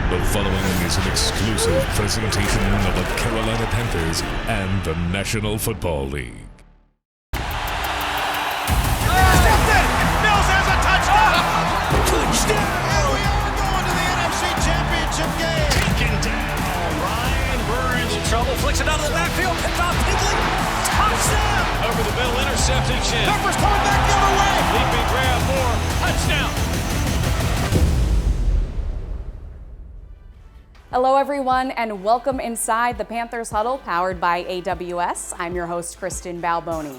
The following is an exclusive presentation of the Carolina Panthers and the National Football League. Mills has a touchdown! Touchdown! Here we are going to the NFC Championship game. Taken down. Ryan Burns in trouble. Flicks it out of the backfield. Picked off Pigley. Touchdown! Over the middle, intercepted. Peppers coming back the other way. Leaping grab for touchdown. Hello everyone and welcome inside the Panthers Huddle powered by AWS. I'm your host Kristen Balboni.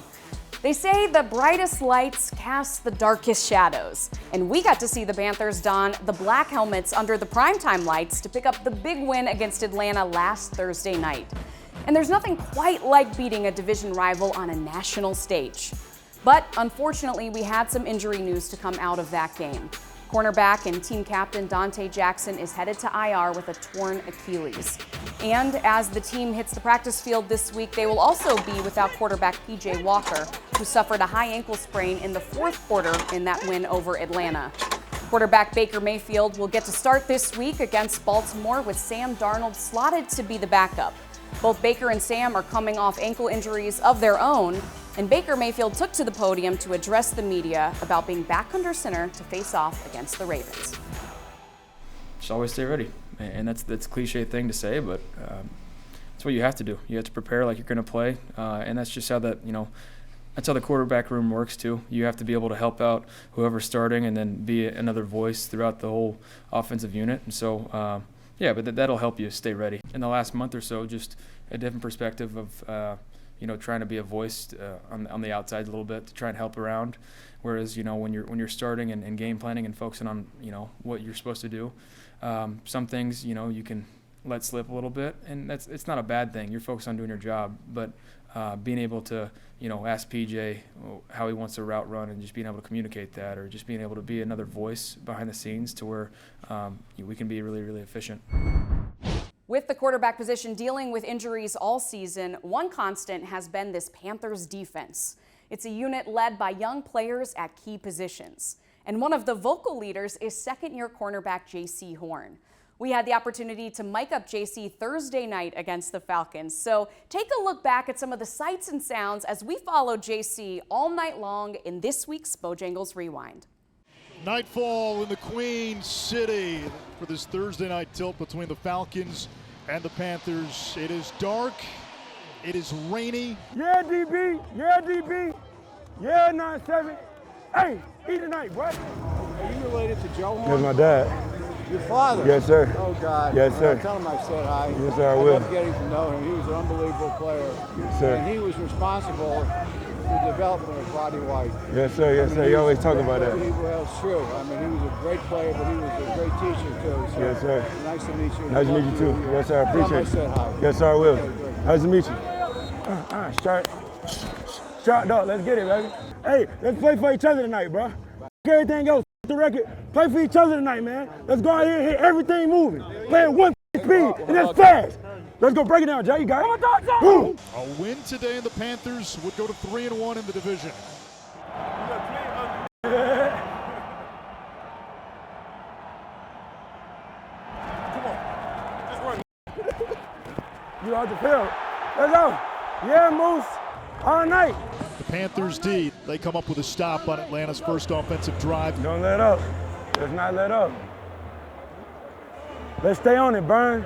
They say the brightest lights cast the darkest shadows, and we got to see the Panthers don the black helmets under the primetime lights to pick up the big win against Atlanta last Thursday night. And there's nothing quite like beating a division rival on a national stage. But unfortunately, we had some injury news to come out of that game. Cornerback and team captain Dante Jackson is headed to IR with a torn Achilles. And as the team hits the practice field this week, they will also be without quarterback PJ Walker, who suffered a high ankle sprain in the fourth quarter in that win over Atlanta. Quarterback Baker Mayfield will get to start this week against Baltimore with Sam Darnold slotted to be the backup. Both Baker and Sam are coming off ankle injuries of their own, and Baker Mayfield took to the podium to address the media about being back under center to face off against the Ravens. Just always stay ready, and that's a cliche thing to say, but that's what you have to do. You have to prepare like you're going to play, and that's just how that's how the quarterback room works too. You have to be able to help out whoever's starting, and then be another voice throughout the whole offensive unit. And so, but that'll help you stay ready. In the last month or so, just a different perspective of trying to be a voice on the outside a little bit to try and help around. Whereas, when you're starting and game planning and focusing on, what you're supposed to do, some things, you can let slip a little bit, and it's not a bad thing. You're focused on doing your job, but being able to, ask PJ how he wants a route run and just being able to communicate that, or just being able to be another voice behind the scenes to where we can be really, really efficient. With the quarterback position dealing with injuries all season, one constant has been this Panthers defense. It's a unit led by young players at key positions. And one of the vocal leaders is second-year cornerback J.C. Horn. We had the opportunity to mic up J.C. Thursday night against the Falcons. So take a look back at some of the sights and sounds as we followed J.C. all night long in this week's Bojangles Rewind. Nightfall in the Queen City for this Thursday night tilt between the Falcons and the Panthers. It is dark. It is rainy. Yeah, DB. Yeah, DB. Yeah, 9-7. Hey, eat tonight, what? Are you related to Joe Horn? That's my dad. Your father? Yes, sir. Oh, God. Yes, sir. Tell him I said hi. Yes, sir, I will. love getting to know him. He was an unbelievable player. Yes, sir. And he was responsible for the development of Roddy White. Yes, sir. Yes, sir. You always talk about that. Well, it's true. I mean, he was a great player, but he was a great teacher, too. So Yes, sir. Nice to meet you. Nice to meet you, too. Yes, sir. I appreciate it. Tell him I said hi. Yes, sir, I will. Okay, great. Nice to meet you. Shot, dog. Let's get it, baby. Hey, let's play for each other tonight, bro. Everything else, the record. Play for each other tonight, man. Let's go out here and hit everything moving. Play at one speed, and it's fast. Let's go break it down, Jay. You got it? A win today, and the Panthers would go to 3-1 in the division. You out the field. Let's go. Yeah, Moose. All night. The Panthers D, they come up with a stop on Atlanta's first offensive drive. Don't let up. Let's not let up. Let's stay on it, Burn.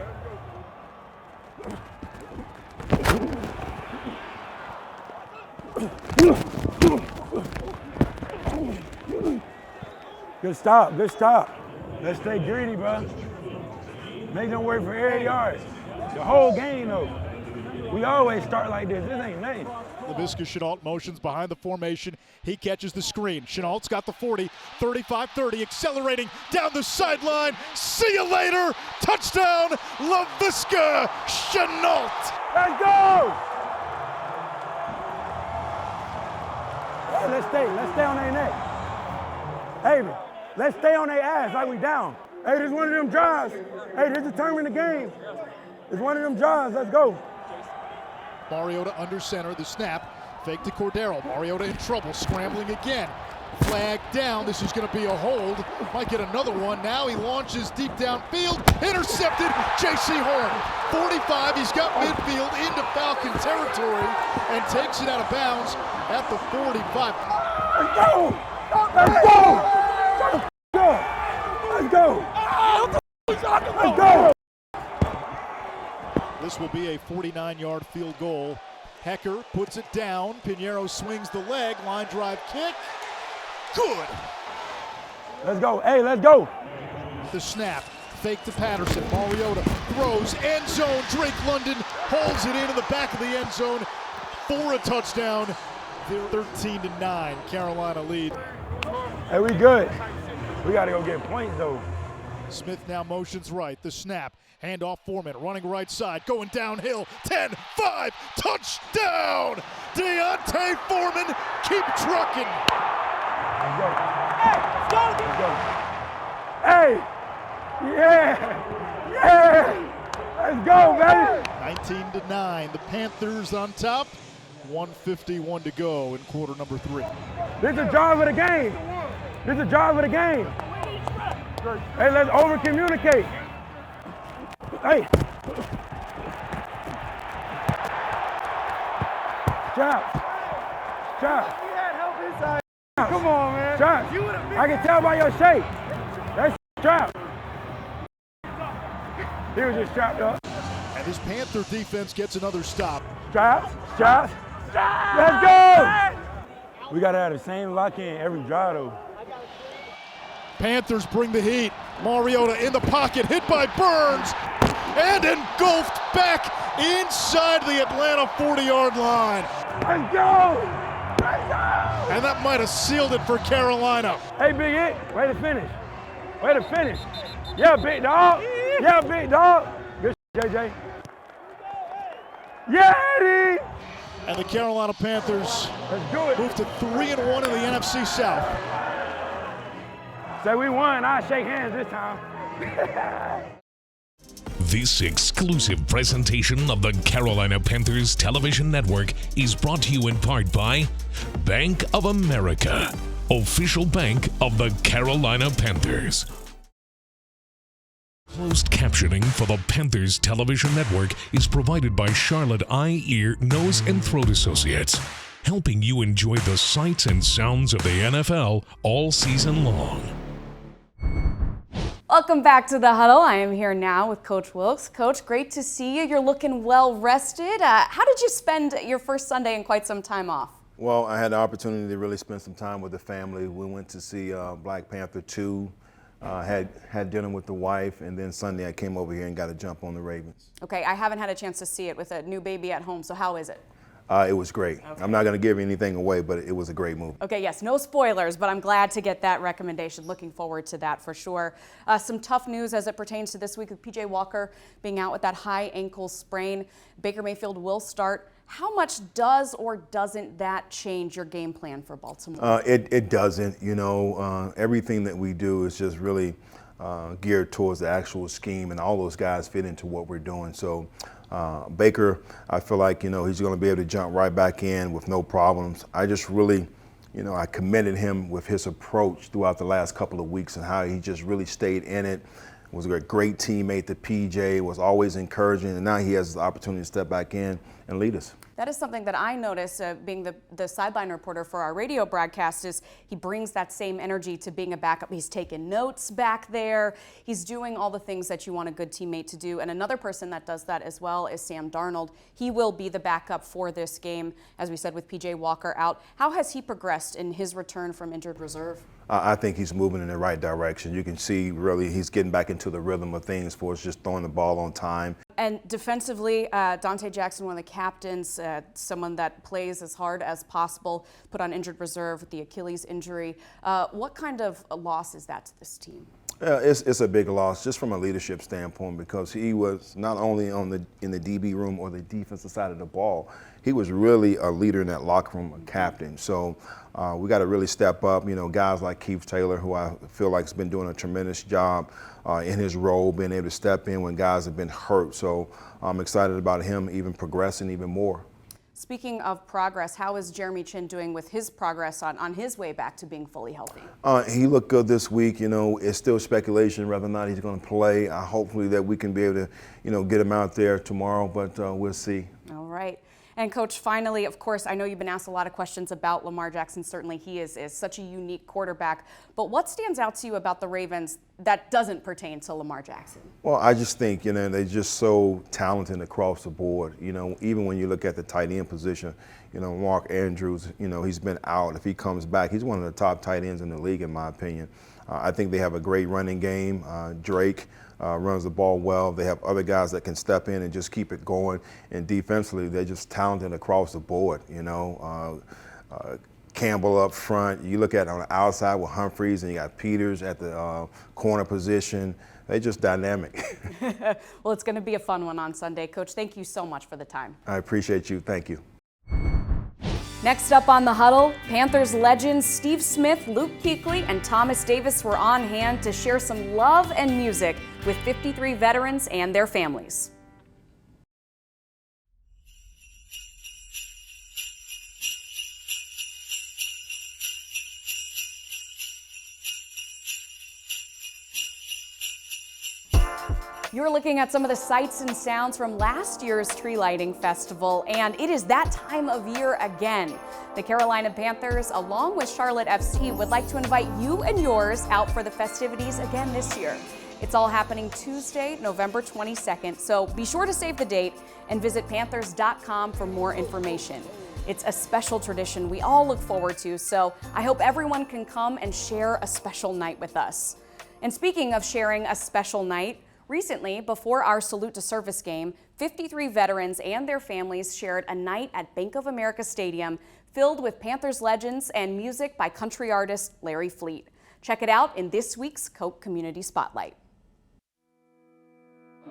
Good stop, good stop. Let's stay greedy, bro. Make them work for every yard. The whole game, though. We always start like this. This ain't nothing. Laviska Shenault motions behind the formation. He catches the screen. Chenault's got the 40, 35-30, accelerating down the sideline. See you later. Touchdown, Laviska Shenault. Let's go! Hey, let's stay on their neck. Hey, let's stay on their ass like we down. Hey, this is one of them drives. Hey, this determine the game. It's one of them drives. Let's go. Mariota under center, the snap, fake to Cordero. Mariota in trouble, scrambling again. Flag down. This is going to be a hold. Might get another one. Now he launches deep downfield. Intercepted. J.C. Horn. 45. He's got midfield into Falcon territory and takes it out of bounds at the 45. Let's go! Let's go! Let's go! Let's go! This will be a 49-yard field goal. Hecker puts it down. Pinheiro swings the leg. Line drive kick. Good. Let's go. Hey, let's go. The snap. Fake to Patterson. Mariota throws. End zone. Drake London holds it into the back of the end zone for a touchdown. They're 13-9. Carolina lead. Hey, we good. We got to go get points, though. Smith now motions right. The snap. Handoff Foreman running right side. Going downhill. 10-5. Touchdown. Deontay Foreman. Keep trucking. Let's go. Hey, let's go. Let's go. Hey. Yeah. Yeah. Let's go, baby. 19-9. The Panthers on top. 1:51 to go in quarter number 3. This is the drive of the game. This is the drive of the game. Hey, let's over-communicate. Hey. Trap. Come on, man. Trap. I can tell by your shape. That's trap. He was just trapped up. And this Panther defense gets another stop. Trap. Let's go. We got to have the same lock-in every drive, though. Panthers bring the heat. Mariota in the pocket, hit by Burns, and engulfed back inside the Atlanta 40-yard line. Let's go. Let's go. And that might have sealed it for Carolina. Hey, Big It, way to finish. Way to finish. Yeah, big dog. Yeah, big dog. Good JJ. Yeah, Eddie. And the Carolina Panthers move to 3-1 in the NFC South. Say we won, I'll shake hands this time. This exclusive presentation of the Carolina Panthers Television Network is brought to you in part by Bank of America, official bank of the Carolina Panthers. Closed captioning for the Panthers Television Network is provided by Charlotte Eye, Ear, Nose, and Throat Associates, helping you enjoy the sights and sounds of the NFL all season long. Welcome back to the Huddle. I am here now with Coach Wilks. Coach, great to see you. You're looking well rested. How did you spend your first Sunday and quite some time off? Well, I had the opportunity to really spend some time with the family. We went to see Black Panther 2. Had dinner with the wife, and then Sunday I came over here and got a jump on the Ravens. Okay, I haven't had a chance to see it with a new baby at home, so how is it? It was great. Okay. I'm not going to give anything away, but it was a great movie. Okay, yes, no spoilers, but I'm glad to get that recommendation. Looking forward to that for sure. Some tough news as it pertains to this week with P.J. Walker being out with that high ankle sprain. Baker Mayfield will start. How much does or doesn't that change your game plan for Baltimore? It doesn't. You know, everything that we do is just really geared towards the actual scheme, and all those guys fit into what we're doing. So Baker, I feel like, you know, he's going to be able to jump right back in with no problems. I just really, you know, I commended him with his approach throughout the last couple of weeks and how he just really stayed in it. Was a great teammate to PJ, was always encouraging, and now he has the opportunity to step back in and lead us. That is something that I notice being the sideline reporter for our radio broadcast is he brings that same energy to being a backup. He's taking notes back there. He's doing all the things that you want a good teammate to do. And another person that does that as well is Sam Darnold. He will be the backup for this game, as we said, with P.J. Walker out. How has he progressed in his return from injured reserve? I think he's moving in the right direction. You can see really he's getting back into the rhythm of things for us, just throwing the ball on time. And defensively, Dante Jackson, one of the captains, someone that plays as hard as possible, put on injured reserve with the Achilles injury. What kind of a loss is that to this team? It's a big loss just from a leadership standpoint, because he was not only in the DB room or the defensive side of the ball, he was really a leader in that locker room, a captain. So we got to really step up. You know, guys like Keith Taylor, who I feel like has been doing a tremendous job in his role, being able to step in when guys have been hurt. So I'm excited about him even progressing even more. Speaking of progress, how is Jeremy Chin doing with his progress on his way back to being fully healthy? He looked good this week. You know, it's still speculation whether or not he's going to play. Hopefully that we can be able to, you know, get him out there tomorrow, but we'll see. All right. And Coach, finally, of course, I know you've been asked a lot of questions about Lamar Jackson. Certainly he is such a unique quarterback. But what stands out to you about the Ravens that doesn't pertain to Lamar Jackson? Well, I just think, you know, they're just so talented across the board. You know, even when you look at the tight end position, you know, Mark Andrews, you know, he's been out. If he comes back, he's one of the top tight ends in the league, in my opinion. I think they have a great running game. Drake runs the ball well. They have other guys that can step in and just keep it going. And defensively, they're just talented across the board, you know. Campbell up front. You look at on the outside with Humphreys, and you got Peters at the corner position. They're just dynamic. Well, it's going to be a fun one on Sunday. Coach, thank you so much for the time. I appreciate you. Thank you. Next up on the Huddle, Panthers legends Steve Smith, Luke Kuechly, and Thomas Davis were on hand to share some love and music with 53 veterans and their families. You're looking at some of the sights and sounds from last year's tree lighting festival, and it is that time of year again. The Carolina Panthers, along with Charlotte FC, would like to invite you and yours out for the festivities again this year. It's all happening Tuesday, November 22nd, so be sure to save the date and visit panthers.com for more information. It's a special tradition we all look forward to, so I hope everyone can come and share a special night with us. And speaking of sharing a special night, recently, before our Salute to Service game, 53 veterans and their families shared a night at Bank of America Stadium filled with Panthers legends and music by country artist Larry Fleet. Check it out in this week's Coke Community Spotlight.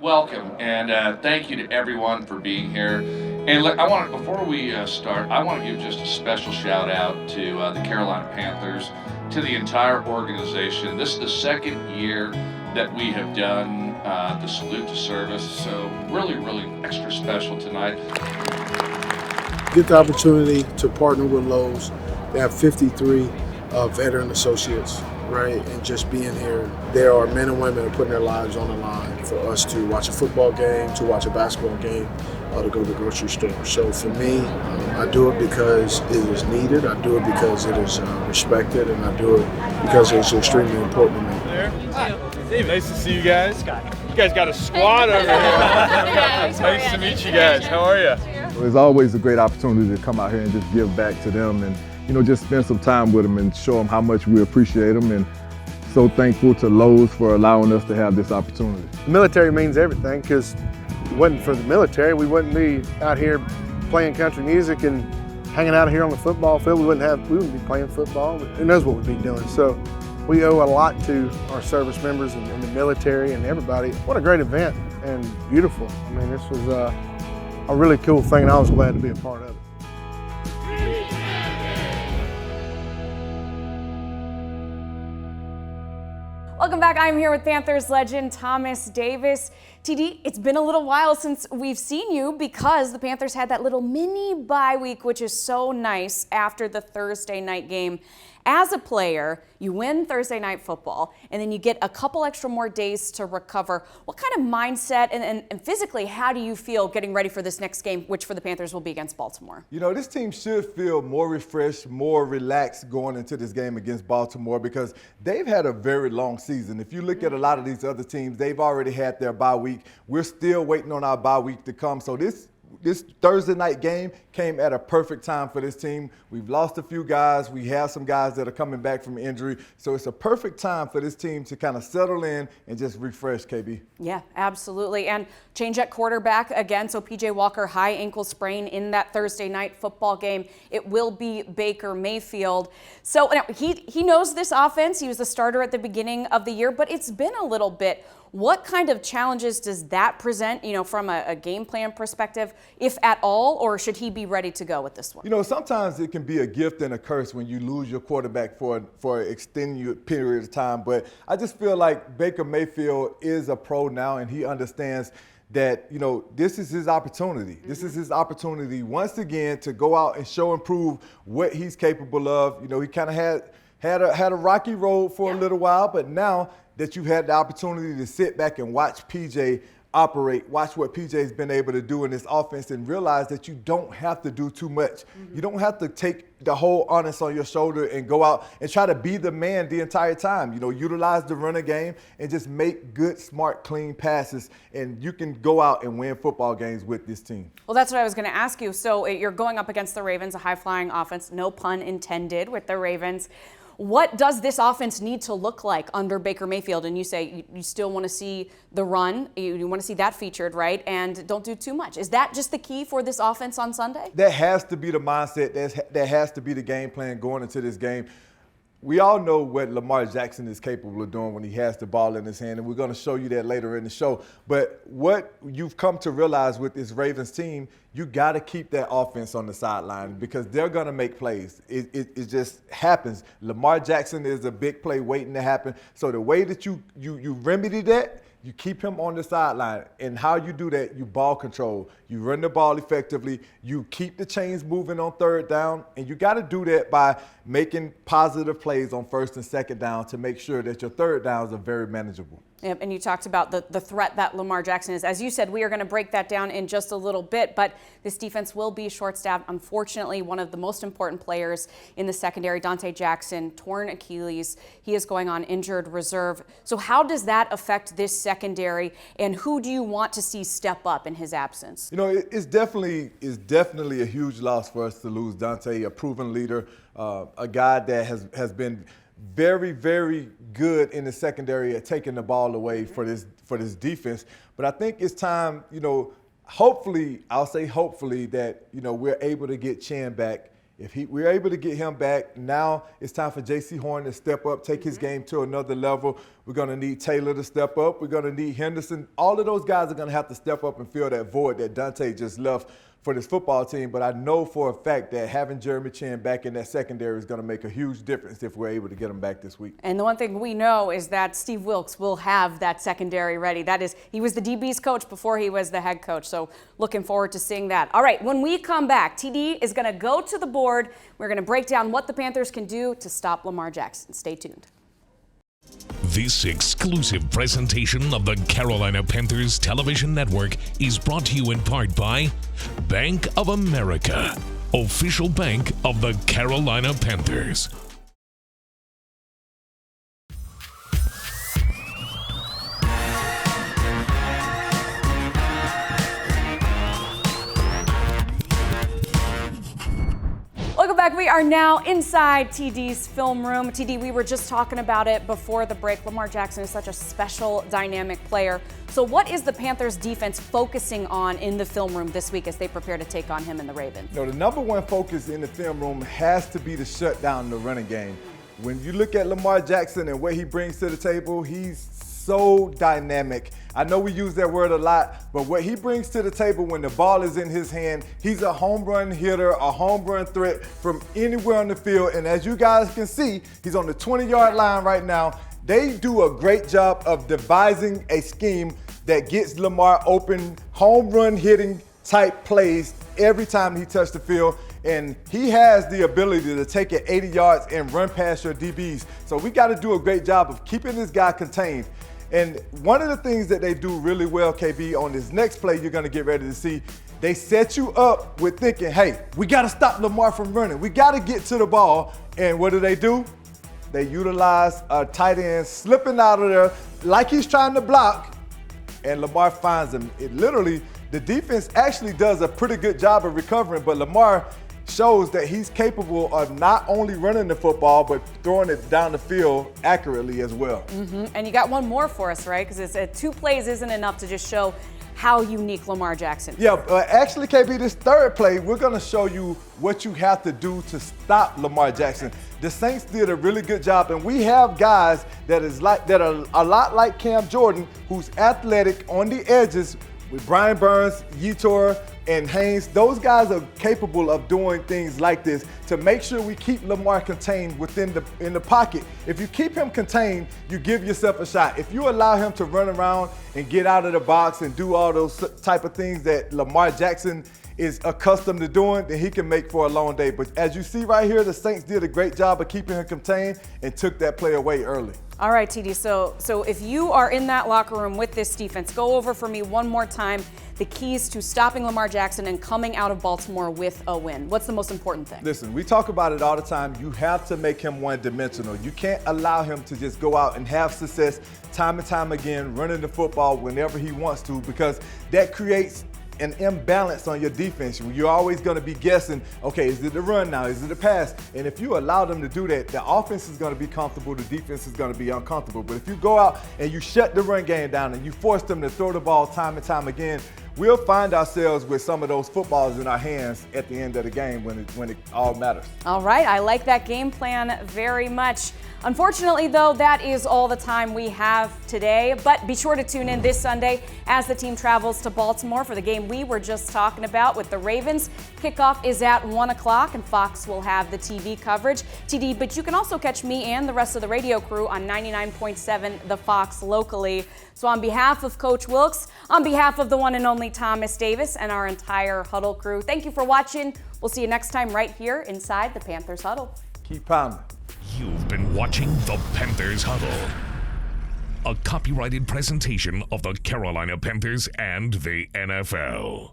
Welcome, and thank you to everyone for being here. And before we start, I want to give just a special shout out to the Carolina Panthers, to the entire organization. This is the second year that we have done the Salute to Service, so really, really extra special tonight. Get the opportunity to partner with Lowe's. They have 53 veteran associates, right? And just being here, there are men and women that are putting their lives on the line for us to watch a football game, to watch a basketball game, to go to the grocery store. So for me, I do it because it is needed. I do it because it is respected, and I do it because it's extremely important to me. Hey, nice to see you guys. You guys got a squad over here. Nice to meet you guys. How are you? It's always a great opportunity to come out here and just give back to them and, you know, just spend some time with them and show them how much we appreciate them, and so thankful to Lowe's for allowing us to have this opportunity. The military means everything, because if it wasn't for the military, we wouldn't be out here playing country music and hanging out here on the football field. We wouldn't be playing football. Who knows what we'd be doing. So we owe a lot to our service members and the military and everybody. What a great event, and beautiful. I mean, this was a really cool thing, and I was glad to be a part of it. Welcome back. I'm here with Panthers legend Thomas Davis. TD, it's been a little while since we've seen you because the Panthers had that little mini bye week, which is so nice after the Thursday night game. As a player, you win Thursday night football, and then you get a couple extra more days to recover. What kind of mindset and physically, how do you feel getting ready for this next game, which for the Panthers will be against Baltimore? You know, this team should feel more refreshed, more relaxed going into this game against Baltimore, because they've had a very long season. If you look at a lot of these other teams, they've already had their bye week. We're still waiting on our bye week to come. So this Thursday night game came at a perfect time for this team. We've lost a few guys. We have some guys that are coming back from injury. So it's a perfect time for this team to kind of settle in and just refresh, KB. Yeah, absolutely. And change at quarterback again. So P.J. Walker, high ankle sprain in that Thursday night football game. It will be Baker Mayfield. So he knows this offense. He was the starter at the beginning of the year, but it's been a little bit. What kind of challenges does that present, you know, from a game plan perspective, if at all, or should he be ready to go with this one? You know, sometimes it can be a gift and a curse when you lose your quarterback for an extended period of time. But I just feel like Baker Mayfield is a pro now, and he understands that, you know, this is his opportunity. This is his opportunity once again to go out and show and prove what he's capable of. You know, he kind of had a rocky road for a little while, but now that you've had the opportunity to sit back and watch PJ operate, watch what PJ's been able to do in this offense and realize that you don't have to do too much. You don't have to take the whole onus on your shoulder and go out and try to be the man the entire time. You know, utilize the running game and just make good, smart, clean passes, and you can go out and win football games with this team. Well, that's what I was going to ask you. So you're going up against the Ravens, a high-flying offense, no pun intended with the Ravens. What does this offense need to look like under Baker Mayfield? And you say you still want to see the run. You want to see that featured, right? And don't do too much. Is that just the key for this offense on Sunday? That has to be the mindset. That has to be the game plan going into this game. We all know what Lamar Jackson is capable of doing when he has the ball in his hand, and we're going to show you that later in the show. But what you've come to realize with this Ravens team, you got to keep that offense on the sideline because they're going to make plays. It just happens. Lamar Jackson is a big play waiting to happen. So the way that you remedy that, you keep him on the sideline. And how you do that, you ball control. You run the ball effectively. You keep the chains moving on third down. And you got to do that by making positive plays on first and second down to make sure that your third downs are very manageable. Yep, and you talked about the threat that Lamar Jackson is. As you said, we are going to break that down in just a little bit, but this defense will be short-staffed. Unfortunately, one of the most important players in the secondary, Dante Jackson, torn Achilles. He is going on injured reserve. So how does that affect this secondary, and who do you want to see step up in his absence? You know, it's definitely a huge loss for us to lose Dante, a proven leader, a guy that has been very, very good in the secondary at taking the ball away for this defense. But I think it's time, you know, hopefully, I'll say hopefully that, you know, we're able to get Chan back. If we're able to get him back, now it's time for J.C. Horn to step up, take his game to another level. We're going to need Taylor to step up. We're going to need Henderson. All of those guys are going to have to step up and fill that void that Dante just left for this football team. But I know for a fact that having Jeremy Chin back in that secondary is going to make a huge difference if we're able to get him back this week. And the one thing we know is that Steve Wilks will have that secondary ready. That is, he was the DB's coach before he was the head coach. So looking forward to seeing that. All right, when we come back, TD is going to go to the board. We're going to break down what the Panthers can do to stop Lamar Jackson. Stay tuned. This exclusive presentation of the Carolina Panthers Television Network is brought to you in part by Bank of America, official bank of the Carolina Panthers. Welcome back. We are now inside TD's film room. TD, we were just talking about it before the break. Lamar Jackson is such a special, dynamic player. So what is the Panthers defense focusing on in the film room this week as they prepare to take on him and the Ravens? You know, the number one focus in the film room has to be to shut down the running game. When you look at Lamar Jackson and what he brings to the table, he's so dynamic. I know we use that word a lot, but what he brings to the table when the ball is in his hand, he's a home run hitter, a home run threat from anywhere on the field. And as you guys can see, he's on the 20-yard line right now. They do a great job of devising a scheme that gets Lamar open, home run hitting type plays every time he touches the field. And he has the ability to take it 80 yards and run past your DBs. So we got to do a great job of keeping this guy contained. And one of the things that they do really well, KB, on this next play you're going to get ready to see, they set you up with thinking, hey, we got to stop Lamar from running. We got to get to the ball. And what do? They utilize a tight end slipping out of there like he's trying to block, and Lamar finds him. The defense actually does a pretty good job of recovering, but Lamar shows that he's capable of not only running the football, but throwing it down the field accurately as well. And you got one more for us, right? Because it's 2 plays isn't enough to just show how unique Lamar Jackson is. Yeah, actually, KB, this third play, we're going to show you what you have to do to stop Lamar Jackson. The Saints did a really good job, and we have guys that are a lot like Cam Jordan, who's athletic on the edges, with Brian Burns, Yetur, and Haynes, those guys are capable of doing things like this to make sure we keep Lamar contained in the pocket. If you keep him contained, you give yourself a shot. If you allow him to run around and get out of the box and do all those type of things that Lamar Jackson is accustomed to doing, then he can make for a long day. But as you see right here, the Saints did a great job of keeping him contained and took that play away early. All right, TD, so if you are in that locker room with this defense, go over for me one more time the keys to stopping Lamar Jackson and coming out of Baltimore with a win. What's the most important thing? Listen, we talk about it all the time. You have to make him one-dimensional. You can't allow him to just go out and have success time and time again, running the football whenever he wants to, because that creates an imbalance on your defense. You're always going to be guessing, okay, is it the run now? Is it the pass? And if you allow them to do that, the offense is going to be comfortable, the defense is going to be uncomfortable. But if you go out and you shut the run game down and you force them to throw the ball time and time again, we'll find ourselves with some of those footballs in our hands at the end of the game when it all matters. All right, I like that game plan very much. Unfortunately, though, that is all the time we have today. But be sure to tune in this Sunday as the team travels to Baltimore for the game we were just talking about with the Ravens. Kickoff is at 1 o'clock, and Fox will have the TV coverage. TD, but you can also catch me and the rest of the radio crew on 99.7 The Fox locally. So on behalf of Coach Wilks, on behalf of the one and only Thomas Davis and our entire Huddle crew, thank you for watching. We'll see you next time right here inside the Panthers Huddle. Keep pounding. You've been watching the Panthers Huddle, a copyrighted presentation of the Carolina Panthers and the NFL.